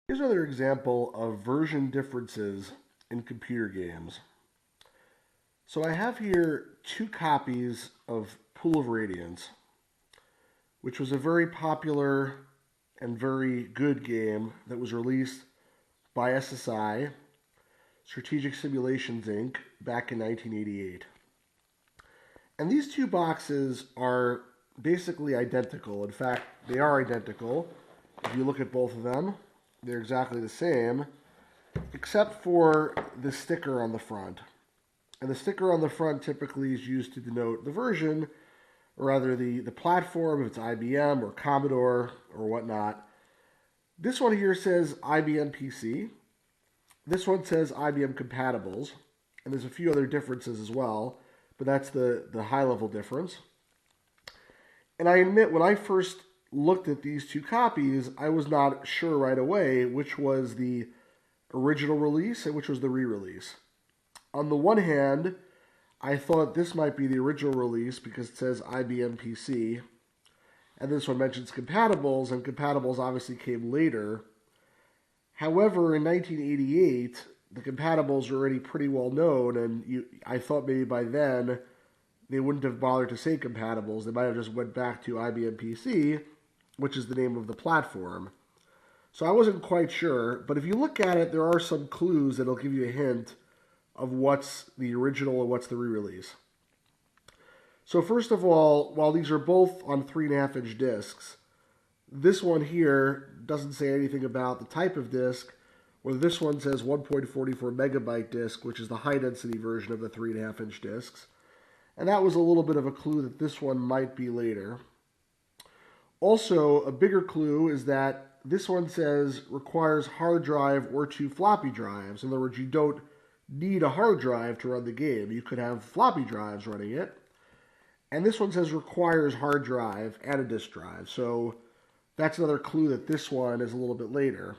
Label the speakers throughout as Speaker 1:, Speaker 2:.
Speaker 1: Here's another example of version differences in computer games. So I have here two copies of Pool of Radiance, which was a very popular and very good game that was released by SSI, Strategic Simulations Inc., back in 1988. And these two boxes are basically identical. In fact, they are identical. If you look at both of them, they're exactly the same, except for the sticker on the front. And the sticker on the front typically is used to denote the version, or rather the platform, if it's IBM or Commodore or whatnot. This one here says IBM PC. This one says IBM Compatibles. And there's a few other differences as well, but that's the high-level difference. And I admit, when I first looked at these two copies, I was not sure right away which was the original release and which was the re-release. On the one hand, I thought this might be the original release because it says IBM PC, and this one mentions compatibles, and compatibles obviously came later. However, in 1988, the compatibles were already pretty well known, and I thought maybe by then they wouldn't have bothered to say compatibles. They might have just went back to IBM PC, which is the name of the platform. So I wasn't quite sure, but if you look at it, there are some clues that'll give you a hint of what's the original and what's the re-release. So first of all, while these are both on 3.5-inch discs, this one here doesn't say anything about the type of disc, where this one says 1.44 megabyte disc, which is the high-density version of the 3.5-inch discs. And that was a little bit of a clue that this one might be later. Also, a bigger clue is that this one says requires hard drive or 2 floppy drives. In other words, you don't need a hard drive to run the game. You could have floppy drives running it. And this one says requires hard drive and a disk drive. So that's another clue that this one is a little bit later.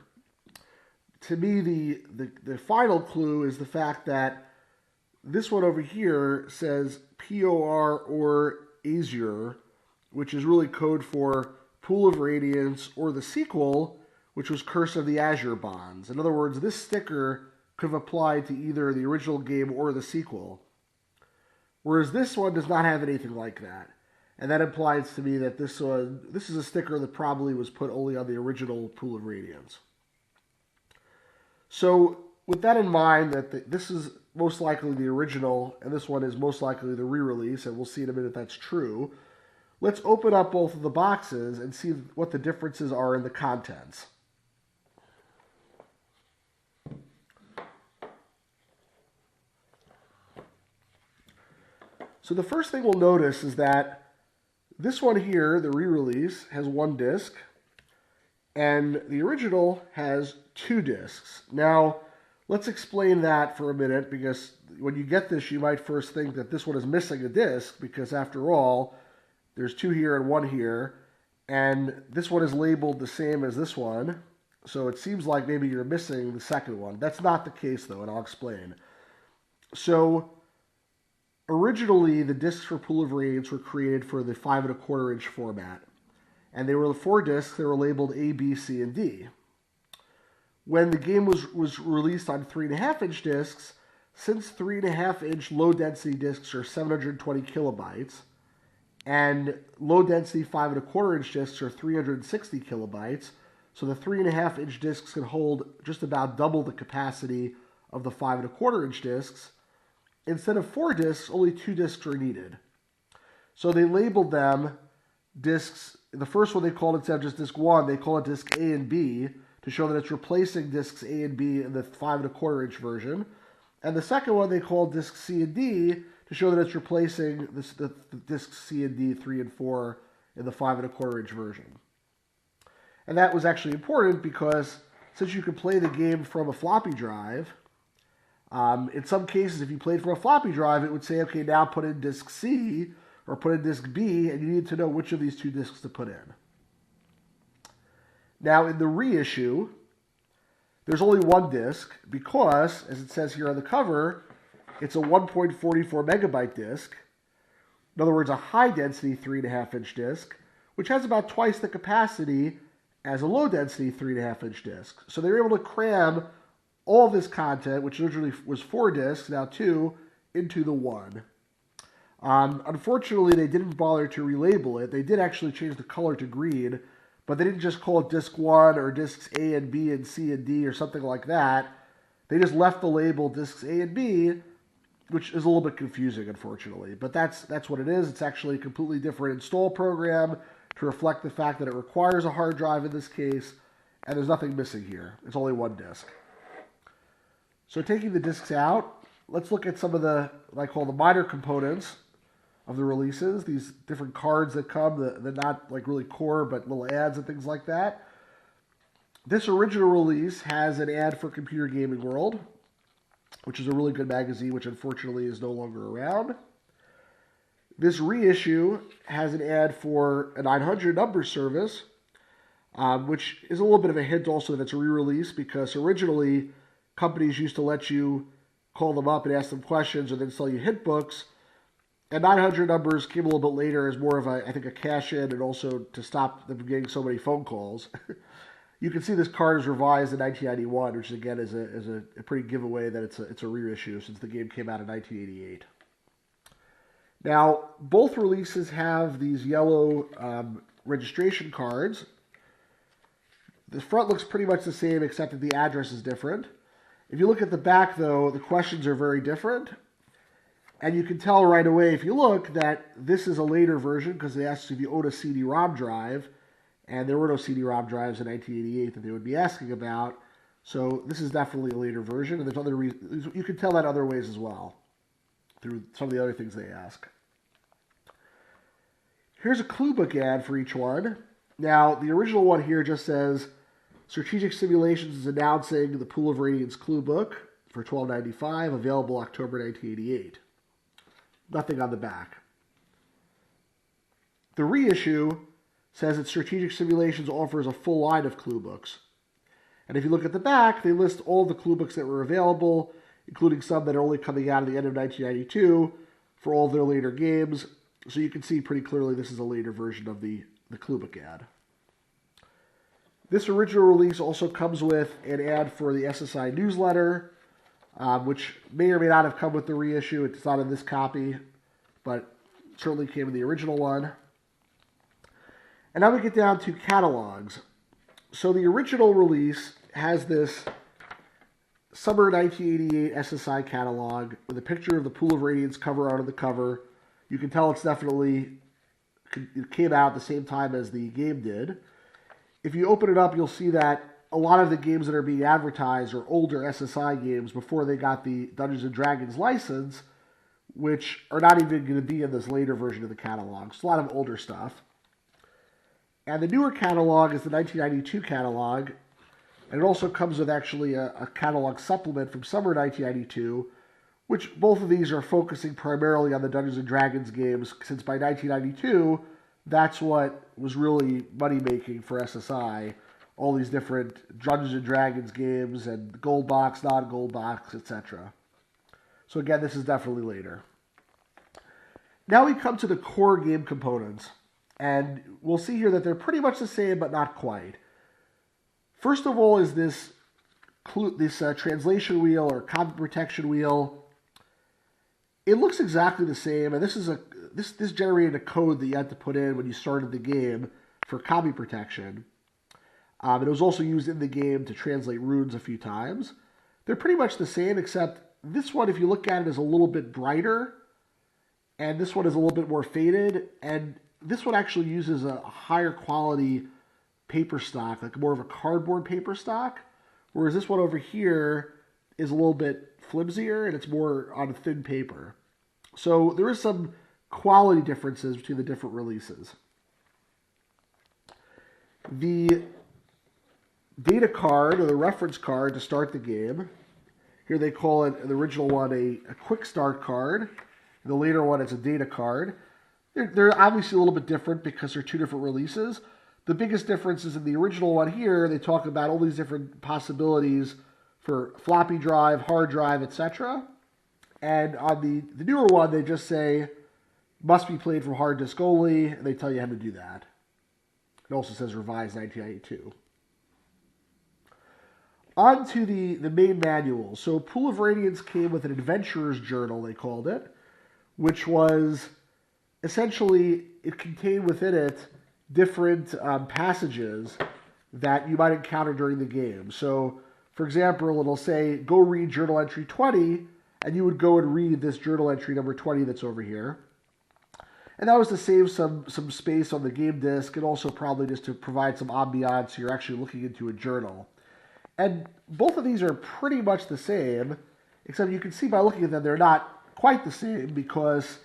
Speaker 1: To me, the final clue is the fact that this one over here says POR or Azure, which is really code for Pool of Radiance, or the sequel, which was Curse of the Azure Bonds. In other words, this sticker could have applied to either the original game or the sequel. Whereas this one does not have anything like that. And that implies to me that this is a sticker that probably was put only on the original Pool of Radiance. So with that in mind, that this is most likely the original, and this one is most likely the re-release, and we'll see in a minute that's true, let's open up both of the boxes and see what the differences are in the contents. So the first thing we'll notice is that this one here, the re-release, has 1 disc, and the original has 2 discs. Now, let's explain that for a minute, because when you get this, you might first think that this one is missing a disc, because after all, there's 2 here and 1 here, and this one is labeled the same as this one, so it seems like maybe you're missing the second one. That's not the case, though, and I'll explain. So originally, the discs for Pool of Radiance were created for the 5.25-inch format, and they were 4 discs. They were labeled A, B, C, and D. When the game was released on 3.5-inch discs, since 3.5-inch low-density discs are 720 kilobytes, and low-density 5.25-inch discs are 360 kilobytes, so the 3.5-inch discs can hold just about double the capacity of the 5.25-inch discs. Instead of 4 discs, only 2 discs are needed. So they labeled them discs. The first one they called, instead of just disc 1, they call it disc A and B to show that it's replacing discs A and B in the 5.25-inch version. And the second one they called disc C and D to show that it's replacing the discs C and D 3 and 4 in the 5.25-inch version. And that was actually important because since you could play the game from a floppy drive, in some cases, if you played from a floppy drive, it would say, okay, now put in disc C or put in disc B, and you need to know which of these 2 discs to put in. Now, in the reissue, there's only 1 disc because, as it says here on the cover, it's a 1.44 megabyte disc. In other words, a high-density 3.5-inch disc, which has about twice the capacity as a low-density 3.5-inch disc. So they were able to cram all this content, which originally was 4 discs, now 2, into the one. Unfortunately, they didn't bother to relabel it. They did actually change the color to green, but they didn't just call it Disc 1 or Discs A and B and C and D or something like that. They just left the label Discs A and B, which is a little bit confusing, unfortunately. But that's what it is. It's actually a completely different install program to reflect the fact that it requires a hard drive in this case, and there's nothing missing here. It's only 1 disc. So taking the discs out, let's look at some of the, what I call the minor components of the releases. These different cards that come, they're not like really core, but little ads and things like that. This original release has an ad for Computer Gaming World, which is a really good magazine, which unfortunately is no longer around. This reissue has an ad for a 900 number service, which is a little bit of a hint also that it's a re-release, because originally companies used to let you call them up and ask them questions or then sell you hint books. And 900 numbers came a little bit later as more of a, I think, a cash-in, and also to stop them from getting so many phone calls. You can see this card is revised in 1991, which again is a pretty giveaway that it's a reissue since the game came out in 1988. Now, both releases have these yellow registration cards. The front looks pretty much the same, except that the address is different. If you look at the back, though, the questions are very different. And you can tell right away, if you look, that this is a later version, because they asked if you own a CD-ROM drive, and there were no CD-ROM drives in 1988 that they would be asking about. So this is definitely a later version, and there's other reasons. You can tell that other ways as well, through some of the other things they ask. Here's a clue book ad for each one. Now, the original one here just says, Strategic Simulations is announcing the Pool of Radiance clue book for $12.95, available October 1988. Nothing on the back. The reissue says that Strategic Simulations offers a full line of clue books. And if you look at the back, they list all the clue books that were available, including some that are only coming out at the end of 1992 for all their later games. So you can see pretty clearly this is a later version of the clue book ad. This original release also comes with an ad for the SSI newsletter, which may or may not have come with the reissue. It's not in this copy, but certainly came in the original one. And now we get down to catalogs. So the original release has this Summer 1988 SSI catalog with a picture of the Pool of Radiance cover art on the cover. You can tell it's definitely, it came out at the same time as the game did. If you open it up, you'll see that a lot of the games that are being advertised are older SSI games before they got the Dungeons & Dragons license, which are not even going to be in this later version of the catalog. It's a lot of older stuff. And the newer catalog is the 1992 catalog, and it also comes with actually a catalog supplement from summer 1992, which both of these are focusing primarily on the Dungeons & Dragons games, since by 1992, that's what was really money-making for SSI. All these different Dungeons & Dragons games and gold box, non-gold box, etc. So again, this is definitely later. Now we come to the core game components. And we'll see here that they're pretty much the same, but not quite. First of all is this translation wheel or copy protection wheel. It looks exactly the same, and this generated a code that you had to put in when you started the game for copy protection. It was also used in the game to translate runes a few times. They're pretty much the same, except this one, if you look at it, is a little bit brighter, and this one is a little bit more faded, and this one actually uses a higher quality paper stock, like more of a cardboard paper stock, whereas this one over here is a little bit flimsier and it's more on thin paper. So there is some quality differences between the different releases. The data card, or the reference card to start the game, here they call it, the original one, a quick start card. In the later one, it's a data card. They're obviously a little bit different because they're two different releases. The biggest difference is in the original one here, they talk about all these different possibilities for floppy drive, hard drive, etc. And on the newer one, they just say, must be played from hard disk only, and they tell you how to do that. It also says revised 1992. On to the main manual. So Pool of Radiance came with an adventurer's journal, they called it, which was essentially, it contained within it different passages that you might encounter during the game. So, for example, it'll say, go read journal entry 20, and you would go and read this journal entry number 20 that's over here. And that was to save some space on the game disc, and also probably just to provide some ambiance so you're actually looking into a journal. And both of these are pretty much the same, except you can see by looking at them they're not quite the same, because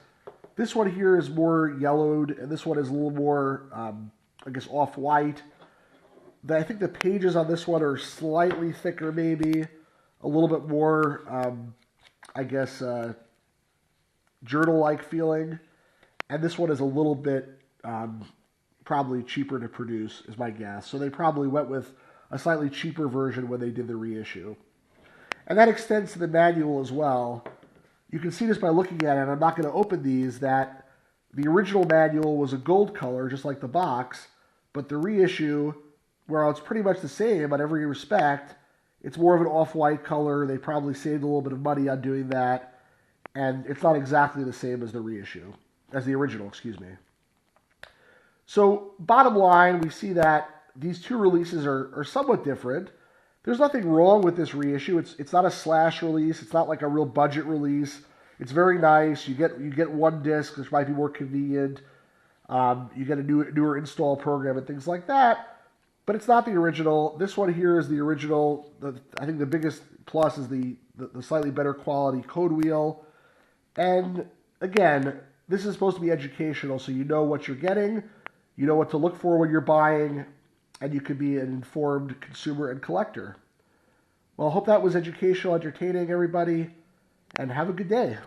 Speaker 1: this one here is more yellowed, and this one is a little more, I guess, off-white. I think the pages on this one are slightly thicker, maybe, a little bit more, I guess, journal-like feeling. And this one is a little bit probably cheaper to produce, is my guess. So they probably went with a slightly cheaper version when they did the reissue. And that extends to the manual as well. You can see this by looking at it. I'm not going to open these, that the original manual was a gold color, just like the box, but the reissue, where it's pretty much the same on every respect, it's more of an off-white color. They probably saved a little bit of money on doing that, and it's not exactly the same as the reissue, as the original, excuse me. So, bottom line, we see that these two releases are somewhat different. There's nothing wrong with this reissue. It's not a slash release. It's not like a real budget release. It's very nice. You get one disc, which might be more convenient. You get a newer install program and things like that. But it's not the original. This one here is the original. I think the biggest plus is the slightly better quality code wheel. And again, this is supposed to be educational, so you know what you're getting. You know what to look for when you're buying, and you could be an informed consumer and collector. Well, I hope that was educational, entertaining, everybody, and have a good day.